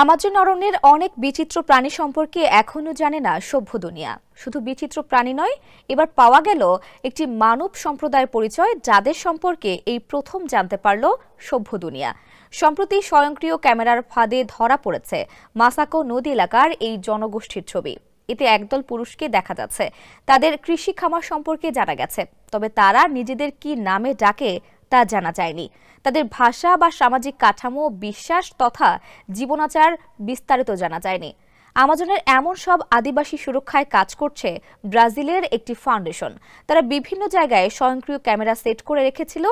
Amazon অরণ্যের অনেক বিচিত্র প্রাণী সম্পর্কে এখনো জানে না সভ্য দুনিয়া। শুধু বিচিত্র প্রাণী নয়, এবার পাওয়া গেল একটি মানব সম্প্রদায়ের পরিচয়, যাদের সম্পর্কে এই প্রথম জানতে পারল সভ্য দুনিয়া। সম্প্রতি স্বয়ংক্রিয় ক্যামেরার ফাঁদে ধরা পড়েছে মাসাকো নদী এলাকার এই জনগোষ্ঠীর ছবি। এতে একদল পুরুষকে দেখা যাচ্ছে। তাদের কৃষি খামার সম্পর্কে জানা গেছে, তবে তারা নিজেদের কি নামে ডাকে তা জানা যায়নি। তাদের ভাষা বা সামাজিক কাঠামো, বিশ্বাস তথা জীবনাচার বিস্তারিত জানা যায়নি। আমাজনের এমন সব আদিবাসী সুরক্ষায় কাজ করছে ব্রাজিলের একটি ফাউন্ডেশন। তারা বিভিন্ন জায়গায় স্বয়ংক্রিয় ক্যামেরা সেট করে রেখেছিল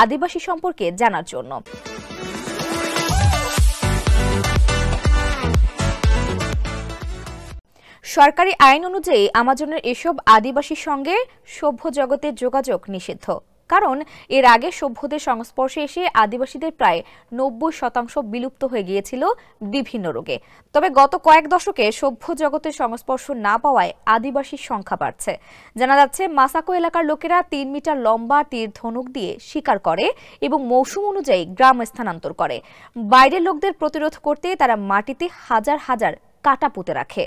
আদিবাসী সম্পর্কে জানার জন্য। সরকারি আইন অনুযায়ী আমাজনের এসব আদিবাসীর সঙ্গে সভ্য জগতের যোগাযোগ নিষিদ্ধ, কারণ এর আগে সভ্যদের সংস্পর্শে এসে আদিবাসীদের প্রায় 90% বিলুপ্ত হয়ে গিয়েছিল বিভিন্ন রোগে। তবে গত কয়েক দশকে সভ্য জগতের সংস্পর্শ না পাওয়ায় আদিবাসীর সংখ্যা বাড়ছে। জানা যাচ্ছে, মাসাকো এলাকার লোকেরা 3 মিটার লম্বা তীর ধনুক দিয়ে শিকার করে এবং মৌসুম অনুযায়ী গ্রাম স্থানান্তর করে। বাইরের লোকদের প্রতিরোধ করতে তারা মাটিতে হাজার হাজার কাঁটা পুঁতে রাখে।